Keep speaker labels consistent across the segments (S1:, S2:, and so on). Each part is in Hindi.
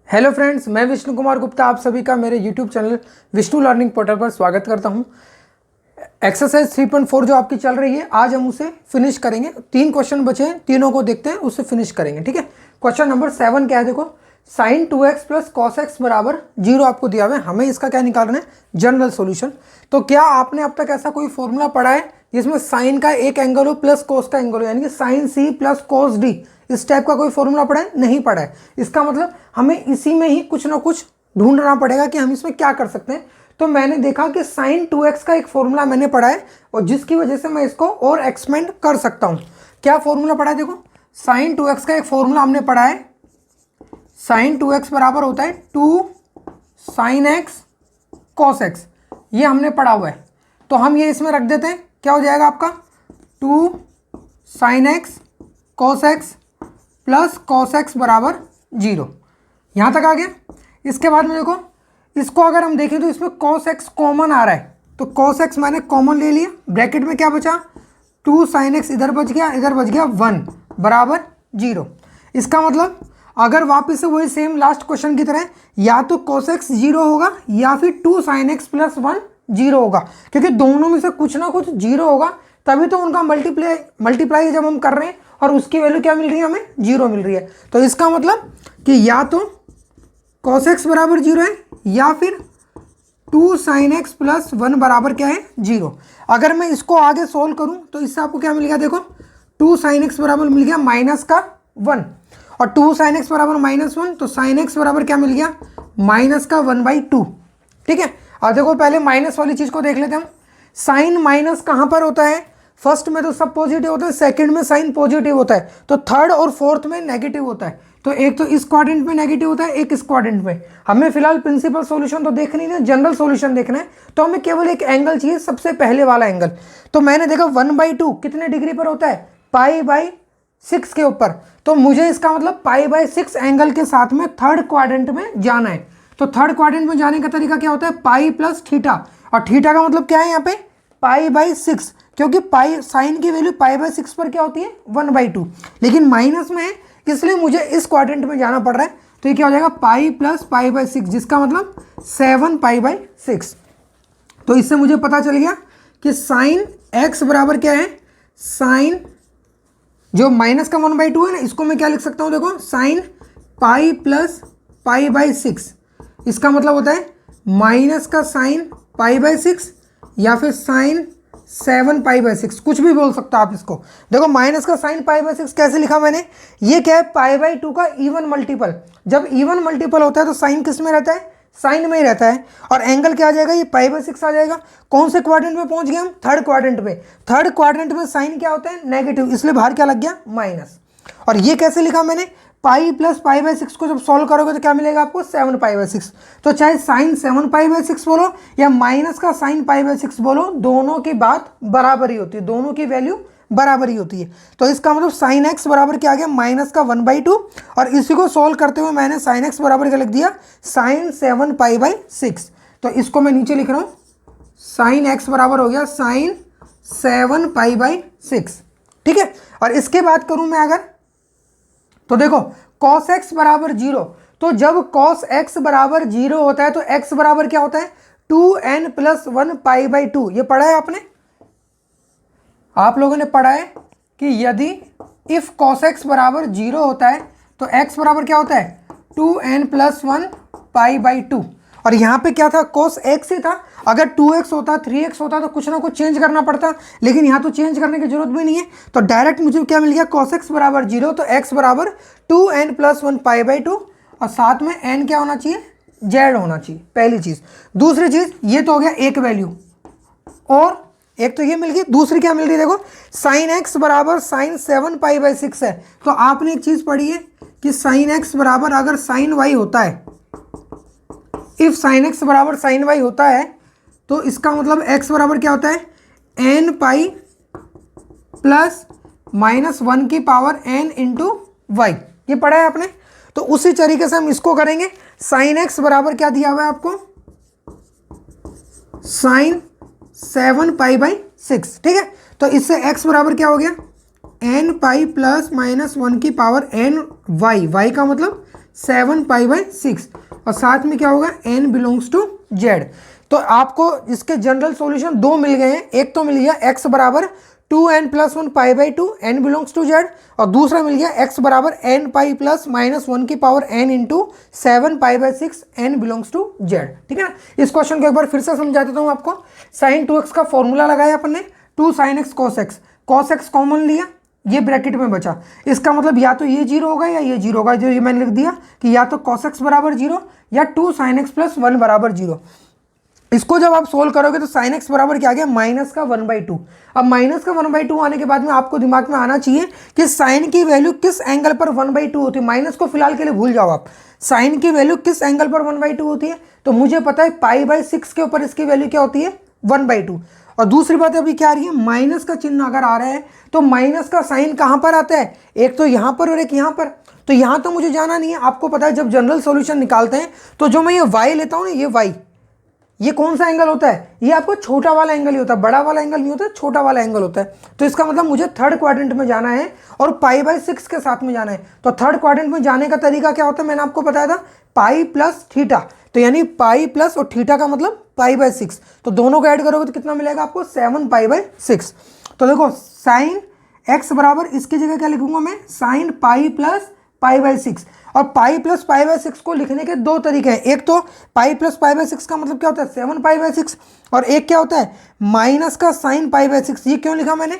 S1: हेलो फ्रेंड्स, मैं विष्णु कुमार गुप्ता आप सभी का मेरे YouTube channel Vishnu learning portal पर स्वागत करता हूं। एक्सरसाइज 3.4 जो आपकी चल रही है, आज हम उसे फिनिश करेंगे। 3 क्वेश्चन बचे हैं, तीनों को देखते हैं, उससे फिनिश करेंगे। ठीक है, क्वेश्चन नंबर 7 क्या है, देखो। Sign 2x plus cos x बराबर 0 आपको दिया हुआ है। हमें इसका क्या निकालना है, जनरल सोल्यूशन। तो क्या आपने अब तक ऐसा कोई फॉर्मूला पढ़ा है जिसमें साइन का एक एंगल हो प्लस कोस का एंगल हो, यानी कि sine C plus cos D, इस टाइप का कोई फॉर्मूला पढ़ा है? नहीं पढ़ा है। इसका मतलब हमें इसी में ही कुछ ना कुछ ढूंढना पड़ेगा कि हम इसमें क्या कर सकते हैं। तो मैंने देखा कि साइन 2x का एक फॉर्मूला मैंने पढ़ा है और जिसकी वजह से मैं इसको और एक्सपेंड कर सकता हूं। क्या फॉर्मूला पढ़ा है, देखो। साइन 2x का एक फॉर्मूला हमने पढ़ा है। साइन 2x बराबर होता है 2 साइन एक्स कॉस एक्स, ये हमने पढ़ा हुआ है। तो हम ये इसमें रख देते हैं। क्या हो जाएगा आपका 2 sine x cos x plus cos x बराबर 0। यहाँ तक आ गया। इसके बाद में देखो, इसको अगर हम देखें तो इसमें कॉस एक्स कॉमन आ रहा है, तो कॉस एक्स मैंने कॉमन ले लिया। ब्रैकेट में क्या बचा, 2 साइन एक्स इधर बच गया, इधर बच गया 1 बराबर 0। इसका मतलब अगर वापस से वही सेम लास्ट क्वेश्चन की तरह, या तो कॉस एक्स 0 होगा या फिर 2 साइन एक्स प्लस 1 0 होगा, क्योंकि दोनों में से कुछ ना कुछ 0 होगा, तभी तो उनका मल्टीप्लाई जब हम कर रहे हैं और उसकी वैल्यू क्या मिल रही है, हमें 0 मिल रही है। तो इसका मतलब कि या तो cos x बराबर 0 है या फिर 2 साइन एक्स प्लस 1 बराबर क्या है, 0। अगर मैं इसको आगे सोल्व करूं तो इससे आपको क्या मिल गया, देखो। 2 साइन एक्स बराबर मिल गया माइनस का 1 और 2 साइन एक्स बराबर -1, तो साइन एक्स बराबर क्या मिल गया, माइनस का 1/2। ठीक है, अब देखो पहले माइनस वाली चीज़ को देख लेते हैं हम। साइन माइनस कहाँ पर होता है, फर्स्ट में तो सब पॉजिटिव होता है, सेकंड में साइन पॉजिटिव होता है, तो थर्ड और फोर्थ में नेगेटिव होता है। तो एक तो इस क्वाड्रेंट में नेगेटिव होता है, एक इस क्वाड्रेंट में। हमें फिलहाल प्रिंसिपल सॉल्यूशन तो देखना ही नहीं, जनरल सॉल्यूशन देखना है। तो हमें केवल एक एंगल चाहिए, सबसे पहले वाला एंगल। तो मैंने देखा 1/2 कितने डिग्री पर होता है, π/6 के ऊपर। तो मुझे इसका मतलब π/6 एंगल के साथ में थर्ड क्वाड्रेंट में जाना है। तो थर्ड क्वाड्रेंट में जाने का तरीका क्या होता है, पाई प्लस थीटा, और थीटा का मतलब क्या है यहाँ पे, π/6, क्योंकि पाई साइन की वैल्यू π/6 पर क्या होती है, 1/2, लेकिन माइनस में है, इसलिए मुझे इस क्वाड्रेंट में जाना पड़ रहा है। तो ये क्या हो जाएगा, पाई प्लस π/6, जिसका मतलब 7π/6। तो इससे मुझे पता चल गया कि साइन एक्स बराबर क्या है, साइन जो माइनस का 1/2 है ना, इसको मैं क्या लिख सकता हूँ, देखो, साइन पाई प्लस π/6। इसका मतलब होता है माइनस का साइन π/6 या फिर साइन 7π/6, कुछ भी बोल सकते हो आप इसको। देखो माइनस का साइन π/6 कैसे लिखा मैंने, ये क्या है, π/2 का इवन मल्टीपल। जब इवन मल्टीपल होता है तो साइन किस में रहता है, साइन में ही रहता है, और एंगल क्या आ जाएगा, ये π/6 आ जाएगा। कौन से क्वाड्रेंट में पहुंच गए हम, थर्ड क्वाड्रेंट में। थर्ड क्वाड्रेंट में साइन क्या होता है, नेगेटिव, इसलिए बाहर क्या लग गया, माइनस। और ये कैसे लिखा मैंने, पाई प्लस π/6 को जब सॉल्व करोगे तो क्या मिलेगा आपको, 7π/6। तो चाहे साइन 7π/6 बोलो या माइनस का साइन π/6 बोलो, दोनों की बात बराबर ही होती है, दोनों की वैल्यू बराबर ही होती है। तो इसका मतलब साइन एक्स बराबर क्या आ गया, माइनस का 1/2, और इसी को सॉल्व करते हुए मैंने साइन एक्स बराबर क्या लिख दिया, साइन 7π/6। तो इसको मैं नीचे लिख रहा हूँ, साइन एक्स बराबर हो गया साइन 7π/6। ठीक है, और इसके बाद करूँ मैं अगर, तो देखो cos x बराबर 0, तो जब cos x बराबर 0 होता है तो x बराबर क्या होता है, 2n प्लस 1 π/2। ये पढ़ा है आपने, आप लोगों ने पढ़ा है कि यदि इफ cos x बराबर 0 होता है तो x बराबर क्या होता है, 2n प्लस 1 π/2। और यहाँ पे क्या था, cos x ही था। अगर 2x होता, 3x होता तो कुछ ना कुछ चेंज करना पड़ता, लेकिन यहाँ तो चेंज करने की जरूरत भी नहीं है। तो डायरेक्ट मुझे क्या मिल गया, cos x बराबर 0, तो x बराबर 2n प्लस 1 π/2, और साथ में n क्या होना चाहिए, z होना चाहिए, पहली चीज़। दूसरी चीज़, ये तो हो गया एक वैल्यू, और एक तो ये मिल गई, दूसरी क्या मिल रही है, देखो, साइन x बराबर साइन 7π/6 है। तो आपने एक चीज़ पढ़ी है कि साइन x बराबर अगर साइन y होता है, इफ साइन एक्स बराबर साइन वाई होता है, तो इसका मतलब x बराबर क्या होता है, n पाई प्लस -1 की पावर n इंटू वाई। ये पढ़ा है आपने। तो उसी तरीके से हम इसको करेंगे। साइन x बराबर क्या दिया हुआ है आपको, साइन 7π/6। ठीक है, तो इससे x बराबर क्या हो गया, n पाई प्लस -1 की पावर n वाई, वाई का मतलब 7π/6 और साथ में क्या होगा n बिलोंग्स टू z। तो आपको इसके जनरल सॉल्यूशन दो मिल गए हैं, एक तो मिल गया x बराबर 2n+1 π/2 n belongs to z और दूसरा मिल गया x बराबर n π प्लस -1 की power n into 7π/6 n belongs to z। ठीक है ना। इस क्वेश्चन को एक बार फिर से समझा देता हूँ आपको। sin 2x का फॉर्मूला लगाया अपन ने 2 sin x cos x common लिया, ये ब्रैकेट में बचा। इसका मतलब या तो ये 0 होगा या ये 0 होगा, जो ये मैंने लिख दिया कि या तो cos x बराबर 0 या 2 sin x + 1 बराबर 0। इसको जब आप सोल्व करोगे तो sin x बराबर क्या आ गया -1/2। अब -1/2 आने के बाद में आपको दिमाग में आना चाहिए कि sin की वैल्यू किस एंगल पर 1/2 होती है। माइनस को फिलहाल के लिए भूल जाओ आप, sin की वैल्यू किस एंगल पर 1/2 होती है। तो मुझे पता है π/6 के ऊपर इसकी वैल्यू क्या होती है 1/2। और दूसरी बात अभी क्या आ रही है, माइनस का चिन्ह अगर आ रहा है तो माइनस का साइन कहाँ पर आता है, एक तो यहाँ पर और एक यहाँ पर। तो यहाँ तो मुझे जाना नहीं है। आपको पता है जब जनरल सॉल्यूशन निकालते हैं तो जो मैं ये y लेता हूँ ना, ये y, ये कौन सा एंगल होता है, ये आपको छोटा वाला एंगल ही होता है, बड़ा वाला एंगल नहीं होता, छोटा वाला एंगल होता है। तो इसका मतलब मुझे थर्ड क्वाड्रेंट में जाना है और π/6 के साथ में जाना है। तो थर्ड क्वाड्रेंट में जाने का तरीका क्या होता है, मैंने आपको बताया था पाई प्लस थीटा। तो यानी पाई प्लस और थीटा का मतलब π/6। तो दोनों को ऐड करोगे तो कितना मिलेगा आपको 7π/6। तो देखो साइन x बराबर इसकी जगह क्या लिखूंगा मैं, साइन पाई प्लस π/6। और पाई प्लस π/6 को लिखने के दो तरीके हैं। एक तो पाई प्लस π/6 का मतलब क्या होता है 7π/6 और एक क्या होता है माइनस का साइन π/6। ये क्यों लिखा मैंने,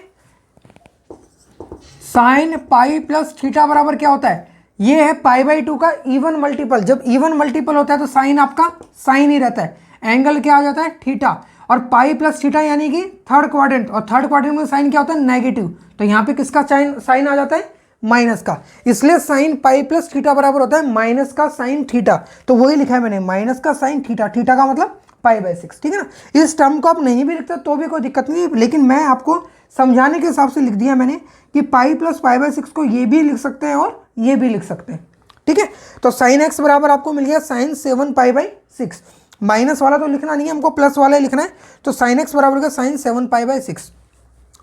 S1: साइन पाई प्लस थीटा बराबर क्या होता है, ये है π/2 का इवन मल्टीपल। जब इवन मल्टीपल होता है तो साइन आपका साइन ही रहता है, एंगल क्या आ जाता है थीटा। और पाई प्लस थीटा यानी कि थर्ड क्वाड्रेंट, और थर्ड क्वाड्रेंट में साइन क्या होता है नेगेटिव। तो यहाँ पे किसका साइन आ जाता है माइनस का, इसलिए साइन पाई प्लस थीटा बराबर होता है माइनस का साइन थीटा। तो वही लिखा है मैंने माइनस का साइन थीटा, थीटा का मतलब π/6। ठीक है ना। इस टर्म को आप नहीं भी लिखते तो भी कोई दिक्कत नहीं है, लेकिन मैं आपको समझाने के हिसाब से लिख दिया मैंने कि पाई प्लस π/6 को ये भी लिख सकते हैं और ये भी लिख सकते हैं। ठीक है। तो साइन x बराबर आपको मिल गया साइन 7π/6। माइनस वाला तो लिखना नहीं है हमको, प्लस वाला ही लिखना है। तो साइन x बराबर का साइन 7π/6।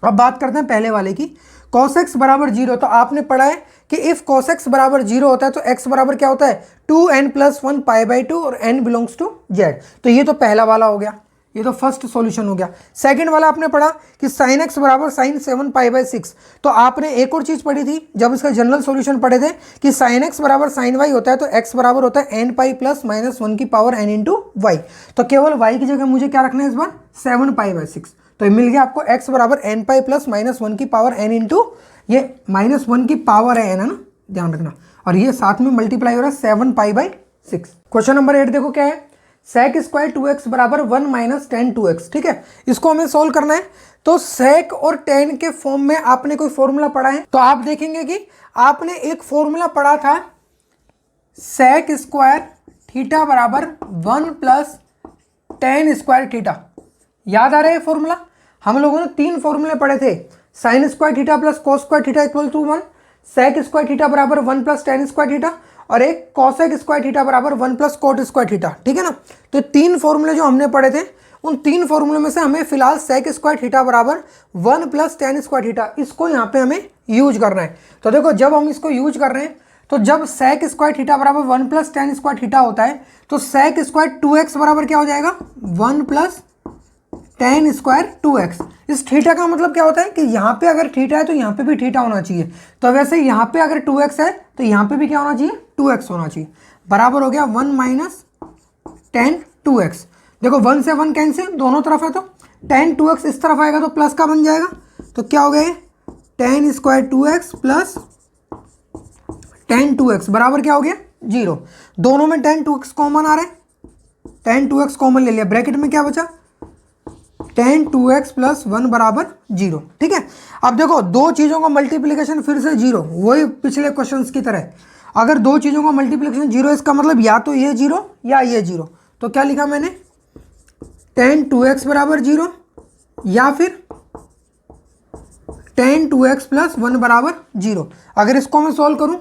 S1: अब बात करते हैं पहले वाले की, cos x बराबर 0। तो आपने पढ़ा है कि इफ cos x बराबर 0 होता है तो x बराबर क्या होता है 2n+1 π/2 और n बिलोंग्स टू z। तो ये तो पहला वाला हो गया, ये तो फर्स्ट सॉल्यूशन हो गया। सेकंड वाला आपने पढ़ा कि sin x बराबर साइन 7π/6। तो आपने एक और चीज़ पढ़ी थी जब इसका जनरल सॉल्यूशन पढ़े थे कि sin x बराबर sin y होता है तो x बराबर होता है n π प्लस -1 की पावर n इंटू वाई। तो केवल y की जगह मुझे क्या रखना है इस बार 7π/6। तो मिल गया आपको x बराबर n π प्लस -1 की पावर n इंटू ये -1 की पावर है ना, ध्यान रखना। और ये साथ में मल्टीप्लाई हो रहा है 7π/6। क्वेश्चन नंबर 8 देखो क्या है, sec स्क्वायर 2x बराबर 1 - tan 2x। ठीक है, इसको हमें सोल्व करना है। तो sec और tan के फॉर्म में आपने कोई फॉर्मूला पढ़ा है, तो आप देखेंगे कि आपने एक फॉर्मूला पढ़ा था sec स्क्वायर थीटा बराबर 1 प्लस tan स्क्वायर थीटा। याद आ रहा है फॉर्मूला, हम लोगों ने 3 फॉर्मूले पढ़े थे, sine square theta plus cos square theta equal to 1, sec square theta बराबर 1 प्लस tan स्क्वायर थीटा और एक cosec स्क्वायर थीटा बराबर 1 प्लस cot स्क्वायर थीटा। ठीक है ना। तो 3 फॉर्मूले जो हमने पढ़े थे उन 3 फॉर्मूले में से हमें फिलहाल sec स्क्वायर थीटा बराबर 1 प्लस tan स्क्वायर थीटा, इसको यहाँ पे हमें यूज करना है। तो देखो जब हम इसको यूज कर रहे हैं तो जब sec स्क्वायर थीटा बराबर 1 प्लस tan स्क्वायर थीटा होता है तो sec स्क्वायर 2x बराबर क्या हो जाएगा 1 प्लस tan स्क्वायर 2x। इस थीटा का मतलब क्या होता है कि यहाँ पे अगर थीटा है तो यहाँ पे भी थीटा होना चाहिए। तो वैसे यहाँ पे अगर 2x है तो यहाँ पे भी क्या होना चाहिए 2x होना चाहिए। बराबर हो गया 1 माइनस tan 2x। देखो 1 से 1 कैंसिल, दोनों तरफ है तो tan 2x इस तरफ आएगा तो प्लस का बन जाएगा। तो क्या हो गया tan square 2x plus tan 2x बराबर क्या हो गया 0। दोनों में tan 2x कॉमन आ रहा है, tan 2x कॉमन ले लिया, ब्रैकेट में क्या बचा tan 2x प्लस 1 बराबर 0। ठीक है। अब देखो दो चीज़ों का मल्टीप्लिकेशन फिर से 0, वही पिछले क्वेश्चंस की तरह। अगर दो चीज़ों का मल्टीप्लिकेशन 0 इसका मतलब या तो ये 0 या ये 0। तो क्या लिखा मैंने tan 2x बराबर 0 या फिर tan 2x प्लस 1 बराबर 0। अगर इसको मैं सॉल्व करूं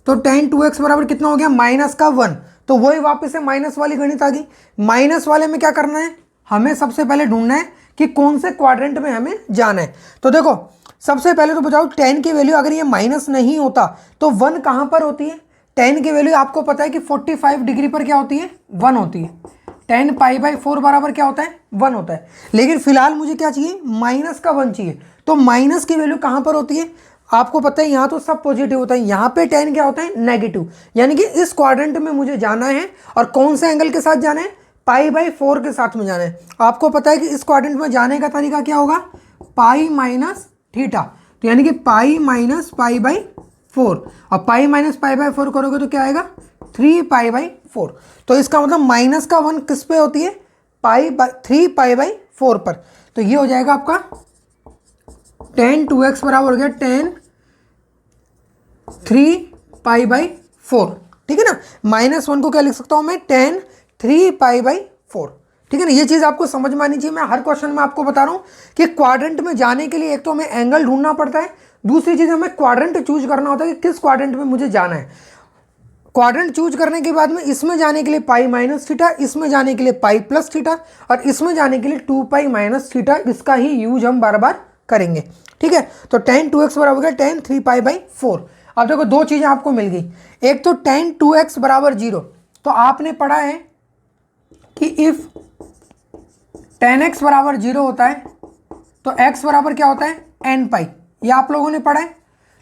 S1: तो tan 2x बराबर कितना हो गया माइनस का 1। तो वही वापस से माइनस वाली गणित आ गई। माइनस वाले में क्या करना है, हमें सबसे पहले ढूंढना है कि कौन से क्वाड्रेंट में हमें जाना है। तो देखो सबसे पहले तो बताओ tan की वैल्यू अगर ये माइनस नहीं होता तो 1 कहाँ पर होती है, tan की वैल्यू आपको पता है कि 45 डिग्री पर क्या होती है, 1 होती है। tan π/4 बराबर क्या होता है, 1 होता है। लेकिन फिलहाल मुझे क्या चाहिए, माइनस का 1 चाहिए। तो माइनस की वैल्यू कहाँ पर होती है, आपको पता है यहाँ तो सब पॉजिटिव होता है, यहाँ पे tan क्या होता है, नेगेटिव। यानी कि इस क्वाड्रेंट में मुझे जाना है और कौन से एंगल के साथ जाना है, π/4 के साथ में जाना है। आपको पता है कि इस क्वाड्रेंट में जाने का तरीका क्या होगा, पाई माइनस थीटा। तो यानी कि पाई माइनस π/4, और पाई माइनस π/4 करोगे तो क्या आएगा, 3π/4। तो इसका मतलब माइनस का 1 किस पे होती है, 3π/4 पर। तो ये हो जाएगा आपका tan 2x बराबर हो गया tan 3π/4, ठीक है ना। -1 को क्या लिख सकता हूं मैं, tan 3π/4, ठीक है ना। ये चीज़ आपको समझ में आनी चाहिए। मैं हर क्वेश्चन में आपको बता रहा हूँ कि क्वाड्रेंट में जाने के लिए एक तो हमें एंगल ढूंढना पड़ता है, दूसरी चीज़ हमें क्वाड्रेंट चूज करना होता है कि किस क्वाड्रेंट में मुझे जाना है। क्वाड्रेंट चूज करने के बाद में इसमें जाने के लिए पाई माइनस थीटा, इसमें जाने के लिए पाई प्लस थीटा, और इसमें जाने के लिए 2π माइनस थीटा, इसका ही यूज हम बार बार करेंगे, ठीक है। तो tan 2x बराबर हो गया tan 3π/4। अब देखो दो चीज़ें आपको मिल गई, एक तो tan 2x बराबर 0। तो आपने पढ़ा है कि इफ tan x बराबर 0 होता है तो x बराबर क्या होता है, nπ। ये आप लोगों ने पढ़ा है।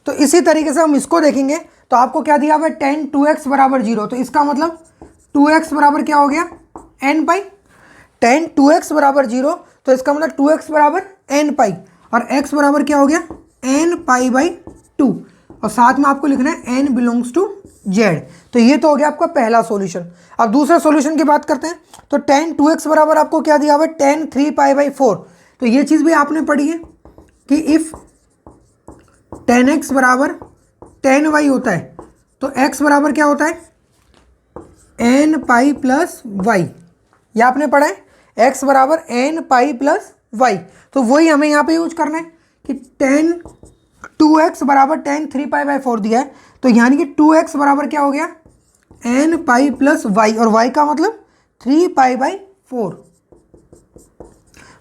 S1: तो इसी तरीके से हम इसको देखेंगे तो आपको क्या दिया हुआ है, tan 2x बराबर 0। तो इसका मतलब 2x बराबर क्या हो गया, nπ। tan 2x बराबर 0 तो इसका मतलब 2x बराबर nπ, और x बराबर क्या हो गया, nπ/2, और साथ में आपको लिखना है n बिलोंग्स टू z। तो ये तो हो गया आपका पहला सॉल्यूशन। अब दूसरे सॉल्यूशन की बात करते हैं। तो tan 2x बराबर आपको क्या दिया हुआ है, tan 3π/4। तो ये चीज़ भी आपने पढ़ी है कि इफ tan x बराबर tan y होता है तो x बराबर क्या होता है, nπ प्लस y। ये आपने पढ़ा है, x बराबर nπ प्लस y। तो वही हमें यहाँ पे यूज करना है कि tan 2x बराबर tan 3π/4 दिया है, तो यानी कि 2x बराबर क्या हो गया, nπ प्लस y, और y का मतलब 3π/4।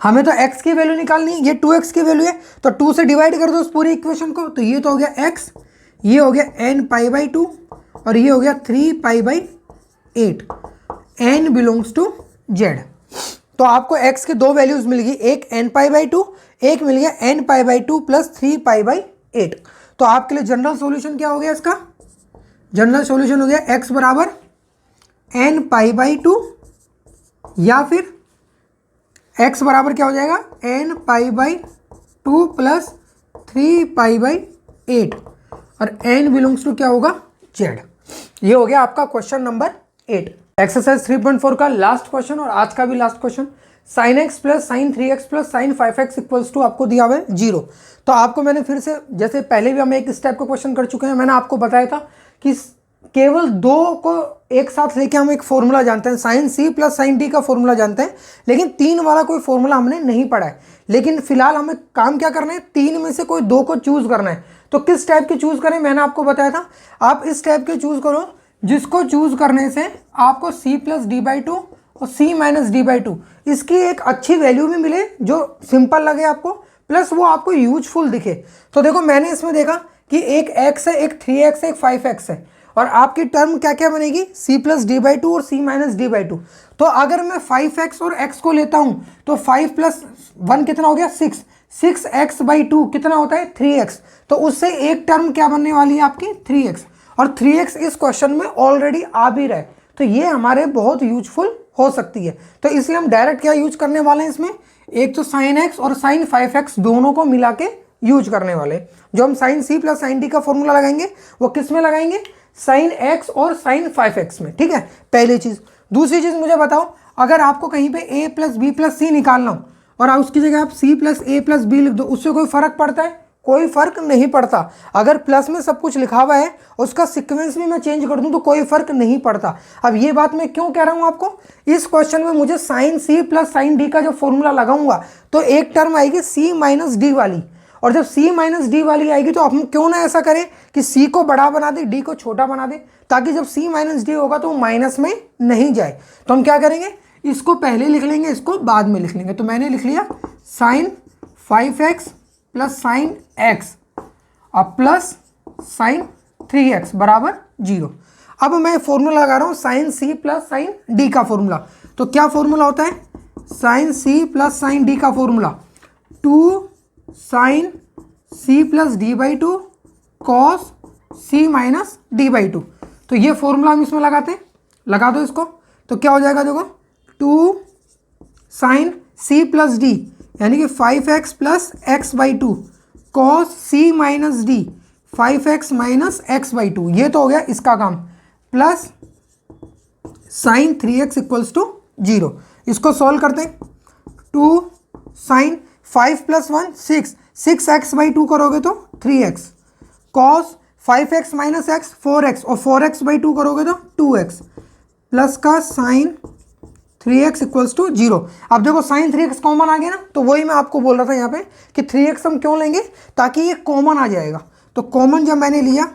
S1: हमें तो x की वैल्यू निकालनी है, ये 2x की वैल्यू है, तो 2 से डिवाइड कर दो उस पूरी इक्वेशन को। तो ये तो हो गया x, ये हो गया nπ/2, और ये हो गया 3π/8। n belongs to z। तो आपको x की दो वैल्यूज मिल गई, एक nπ/2, एक मिल गया nπ/2 प्लस 3π/8। तो आपके लिए जनरल सॉल्यूशन क्या हो गया, इसका जनरल सॉल्यूशन हो गया x बराबर nπ/2, या फिर x बराबर क्या हो जाएगा, nπ/2 प्लस 3π/8, और n बिलोंग्स टू क्या होगा, z। ये हो गया आपका क्वेश्चन नंबर 8। एक्सरसाइज 3.4 का लास्ट क्वेश्चन और आज का भी last question. sin x plus sine 3x plus sine 5x equals to आपको दिया हुआ है 0। तो आपको मैंने फिर से, जैसे पहले भी हम एक इस टाइप का क्वेश्चन कर चुके हैं, मैंने आपको बताया था कि केवल दो को एक साथ लेके हम एक फॉर्मूला जानते हैं, sine c plus sine d का फॉर्मूला जानते हैं, लेकिन 3 वाला कोई फॉर्मूला हमने नहीं पढ़ा है। लेकिन फिलहाल हमें काम क्या करना है, 3 में से कोई 2 को चूज करना है। तो किस टाइप के चूज करें, मैंने आपको बताया था आप इस टाइप के चूज करो जिसको चूज करने से आपको c प्लस d/2 और c माइनस d/2 इसकी एक अच्छी वैल्यू भी मिले, जो सिंपल लगे आपको, प्लस वो आपको यूजफुल दिखे। तो देखो मैंने इसमें देखा कि एक x है, एक 3x है, एक 5x है, और आपकी टर्म क्या क्या बनेगी, c प्लस d/2 और c माइनस d/2। तो अगर मैं 5x और x को लेता हूं तो 5 प्लस 1 कितना हो गया, 6, 6x/2 कितना होता है, 3x। तो उससे एक टर्म क्या बनने वाली है आपकी, 3x, और 3x इस क्वेश्चन में ऑलरेडी आ भी रहा है। तो ये हमारे बहुत यूजफुल हो सकती है। तो इसलिए हम डायरेक्ट क्या यूज करने वाले हैं इसमें, एक तो साइन x और साइन 5x दोनों को मिला के यूज करने वाले। जो हम sine c plus sine d का फॉर्मूला लगाएंगे वो किस में लगाएंगे, साइन x और साइन 5x में, ठीक है, पहली चीज। दूसरी चीज मुझे बताओ, अगर आपको कहीं पे a plus B plus C निकालना हो और उसकी जगह आप c plus a plus B लिख दो, उससे कोई फर्क पड़ता है, कोई फर्क नहीं पड़ता। अगर प्लस में सब कुछ लिखा हुआ है, उसका सीक्वेंस भी मैं चेंज कर दूं तो कोई फर्क नहीं पड़ता। अब ये बात मैं क्यों कह रहा हूं आपको, इस क्वेश्चन में मुझे sine c plus sine d का जो फॉर्मूला लगाऊंगा तो एक टर्म आएगी c माइनस d वाली, और जब c माइनस d वाली आएगी तो हम क्यों ना ऐसा करें कि c को बड़ा बना दे, d को छोटा बना दे, ताकि जब c माइनस d होगा तो वो माइनस में नहीं जाए। तो हम क्या करेंगे, इसको पहले लिख लेंगे, इसको बाद में लिख लेंगे। तो मैंने लिख लिया sine 5x plus sine x और प्लस साइन 3x बराबर 0। अब मैं फॉर्मूला लगा रहा हूँ sine C plus sine D का फॉर्मूला। तो क्या फॉर्मूला होता है, sine C plus sine D का formula 2 sine C plus D by 2 cos C minus D by 2। तो ये फॉर्मूला हम इसमें लगाते हैं, लगा दो इसको। तो क्या हो जाएगा देखो, 2 साइन सी प्लस डी यानी कि 5x plus X by 2 cos C minus D 5x minus X by 2, ये तो हो गया इसका काम, plus sine 3x equals to 0। इसको सॉल्व करते हैं, 2 साइन 5 प्लस 1 6, 6x बाई 2 करोगे तो 3x, cos 5x minus x 4x और 4x बाई 2 करोगे तो 2x, प्लस का साइन 3x इक्वल्स टू 0। अब देखो साइन 3x कॉमन आ गया ना, तो वही मैं आपको बोल रहा था यहाँ पे कि 3x हम क्यों लेंगे, ताकि ये कॉमन आ जाएगा। तो कॉमन जब मैंने लिया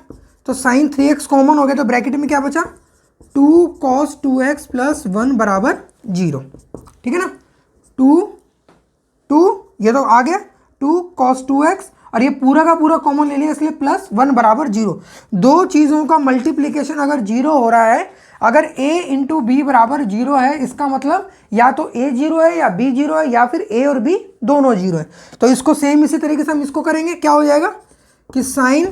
S1: तो साइन 3x कॉमन हो गया, तो ब्रैकेट में क्या बचा, 2 कॉस 2x प्लस 1 बराबर 0। ठीक है ना, 2 ये तो आ गया 2 कॉस 2x और ये पूरा का पूरा कॉमन ले लिया, इसलिए प्लस 1 बराबर 0। दो चीज़ों का मल्टीप्लिकेशन अगर 0 हो रहा है, अगर a इंटू बी बराबर 0 है, इसका मतलब या तो a 0 है या b 0 है या फिर a और b दोनों 0 है। तो इसको सेम इसी तरीके से हम इसको करेंगे, क्या हो जाएगा कि साइन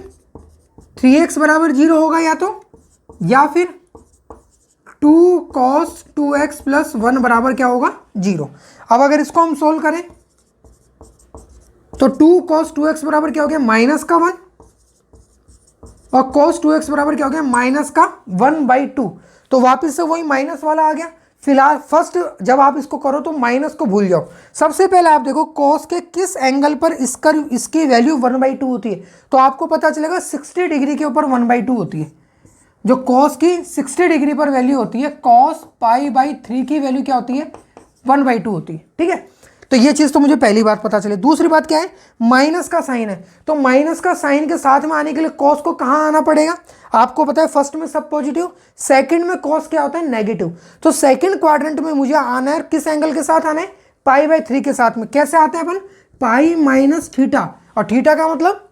S1: 3x बराबर 0 होगा या फिर 2 कॉस 2x प्लस 1 बराबर क्या होगा 0। अब अगर इसको हम सोल्व करें तो 2 कॉस 2x बराबर क्या हो गया, माइनस का 1, और cos 2x बराबर क्या हो गया, माइनस का 1/2। तो वापस से वही माइनस वाला आ गया। फिलहाल फर्स्ट जब आप इसको करो तो माइनस को भूल जाओ। सबसे पहले आप देखो cos के किस एंगल पर इसकी वैल्यू 1/2 होती है, तो आपको पता चलेगा 60 डिग्री के ऊपर 1/2 होती है। जो cos की 60 डिग्री पर वैल्यू होती है, cos π/3 की वैल्यू क्या होती है, 1/2 होती है। ठीक है, तो ये चीज़ तो मुझे पहली बात पता चली। दूसरी बात क्या है, माइनस का साइन है, तो माइनस का साइन के साथ में आने के लिए कॉस को कहाँ आना पड़ेगा, आपको पता है फर्स्ट में सब पॉजिटिव, सेकंड में कॉस क्या होता है, नेगेटिव। तो सेकंड क्वाड्रेंट में मुझे आना है, किस एंगल के साथ आना है, π/3 के साथ में। कैसे आते हैं अपन, पाई माइनस थीटा, और थीटा का मतलब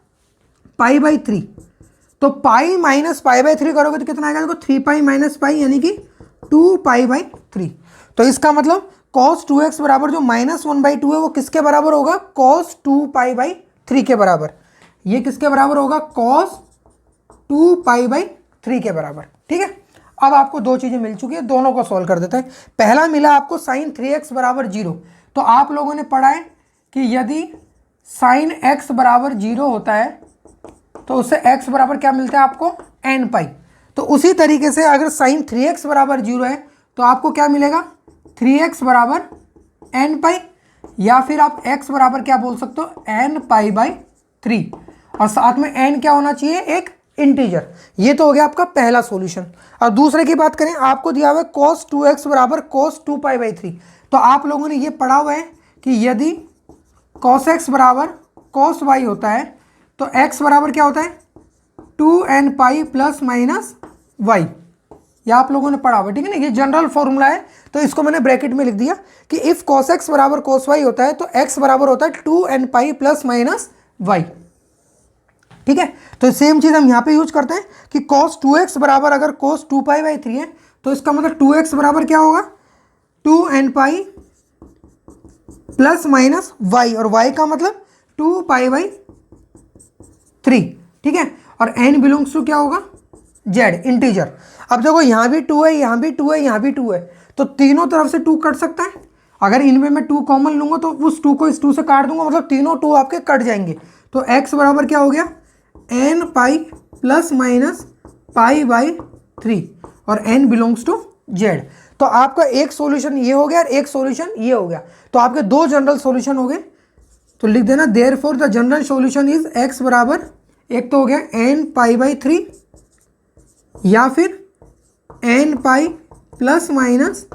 S1: π/3। तो पाई माइनस π/3 करोगे तो कितना आएगा, देखो 3π माइनस पाई यानी कि 2π/3। तो इसका मतलब cos 2x बराबर जो -1/2 है वो किसके बराबर होगा, cos 2π/3 के बराबर। ये किसके बराबर होगा, cos 2π/3 के बराबर। ठीक है, अब आपको दो चीज़ें मिल चुकी है, दोनों को सॉल्व कर देते हैं। पहला मिला आपको sin 3x बराबर 0। तो आप लोगों ने पढ़ा है कि यदि sin x बराबर 0 होता है तो उससे x बराबर क्या मिलता है आपको, nπ। तो उसी तरीके से अगर sin 3x बराबर 0 है तो आपको क्या मिलेगा, 3x बराबर nπ, या फिर आप x बराबर क्या बोल सकते हो, nπ/3, और साथ में n क्या होना चाहिए, एक इंटीजर। ये तो हो गया आपका पहला सॉल्यूशन। और दूसरे की बात करें, आपको दिया हुआ है cos 2x बराबर cos 2π/3। तो आप लोगों ने ये पढ़ा हुआ है कि यदि cos x बराबर cos y होता है तो x बराबर क्या होता है, 2nπ प्लस माइनस y। ये आप लोगों ने पढ़ा हुआ, ठीक है ना, ये जनरल फॉर्मूला है। तो इसको मैंने ब्रैकेट में लिख दिया कि इफ cos x बराबर cos y होता है तो x बराबर होता है 2nπ प्लस माइनस y। ठीक है, तो सेम चीज़ हम यहाँ पे यूज करते हैं कि cos 2x बराबर अगर cos 2π/3 है तो इसका मतलब 2x बराबर क्या होगा, 2nπ प्लस माइनस y, और y का मतलब 2π/3। ठीक है, और n बिलोंग्स टू क्या होगा, z, इंटीजर। अब देखो यहाँ भी 2 है, यहाँ भी 2 है, यहाँ भी 2 है, तो तीनों तरफ से 2 कट सकता है। अगर इनमें मैं 2 कॉमन लूँगा तो उस 2 को इस 2 से काट दूंगा, मतलब तीनों 2 आपके कट जाएंगे। तो x बराबर क्या हो गया, nπ प्लस माइनस π/3, और n बिलोंग्स टू z। तो आपका एक सॉल्यूशन ये हो गया और एक सॉल्यूशन ये हो गया, तो आपके दो जनरल सॉल्यूशन हो गए। तो लिख देना therefore the general solution is x बराबर, एक तो हो गया nπ/3 या फिर nπ plus minus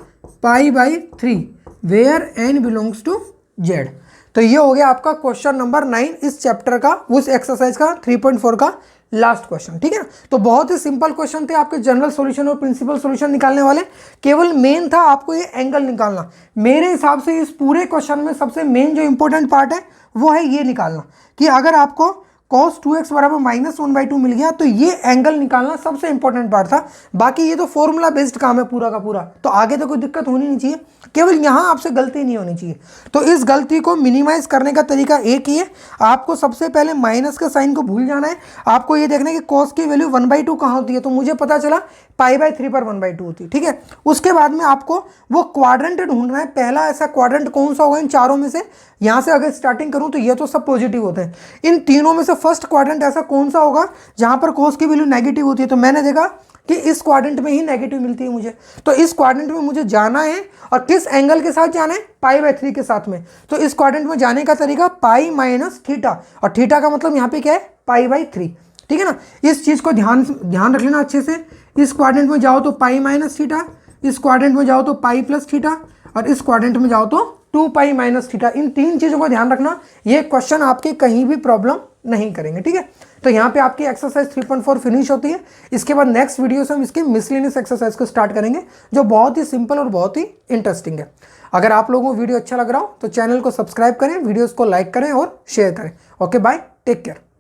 S1: π/3 where n belongs to z। तो ये हो गया आपका क्वेश्चन नंबर 9 इस चैप्टर का, उस एक्सरसाइज का 3.4 का लास्ट क्वेश्चन। ठीक है, तो बहुत ही सिंपल क्वेश्चन थे, आपके जनरल सॉल्यूशन और प्रिंसिपल सॉल्यूशन निकालने वाले। केवल मेन था आपको ये एंगल निकालना। मेरे हिसाब से इस पूरे क्वेश्चन में सबसे मेन जो इंपॉर्टेंट पार्ट है वो है ये निकालना कि अगर आपको cos 2x बराबर -1/2 मिल गया, तो ये एंगल निकालना सबसे इंपॉर्टेंट पार्ट था। बाकी ये तो फॉर्मूला बेस्ड काम है पूरा का पूरा, तो आगे तो कोई दिक्कत होनी नहीं चाहिए, केवल यहाँ आपसे गलती नहीं होनी चाहिए। तो इस गलती को मिनिमाइज करने का तरीका एक ही है, आपको सबसे पहले माइनस का साइन को भूल जाना है। आपको ये देखना है कि cos की वैल्यू 1/2 कहाँ होती है, तो मुझे पता चला π/3 पर 1/2 होती है, ठीक है। उसके बाद में आपको वो क्वाड्रेंट ढूंढना है, पहला ऐसा क्वाड्रेंट कौन सा होगा इन चारों में से। यहाँ से अगर स्टार्टिंग करूँ तो ये तो सब पॉजिटिव होते हैं, इन तीनों में से फर्स्ट क्वाड्रेंट ऐसा कौन सा होगा जहाँ पर cos की वैल्यू नेगेटिव होती है। तो मैंने देखा कि इस क्वाड्रेंट में ही नेगेटिव मिलती है मुझे, तो इस क्वाड्रेंट में मुझे जाना है, और किस एंगल के साथ जाना है, π/3 के साथ में। तो इस क्वाड्रेंट में जाने का तरीका π - थीटा, और थीटा का मतलब यहाँ पे क्या है, π/3, ठीक है ना। इस चीज़ को ध्यान रख लेना अच्छे से। इस क्वाड्रेंट में जाओ तो π - थीटा, इस क्वाड्रेंट में जाओ तो π + थीटा, और इस क्वाड्रेंट में जाओ तो 2π - थीटा। इन तीन चीज़ों को ध्यान रखना, ये क्वेश्चन आपके कहीं भी प्रॉब्लम नहीं करेंगे, ठीक है। तो यहाँ पे आपकी एक्सरसाइज 3.4 फिनिश होती है। इसके बाद नेक्स्ट वीडियो से हम इसके मिसलेनियस एक्सरसाइज को स्टार्ट करेंगे, जो बहुत ही सिंपल और बहुत ही इंटरेस्टिंग है। अगर आप लोगों को वीडियो अच्छा लग रहा हो तो चैनल को सब्सक्राइब करें, वीडियोज़ को लाइक करें और शेयर करें। Okay, bye, take care.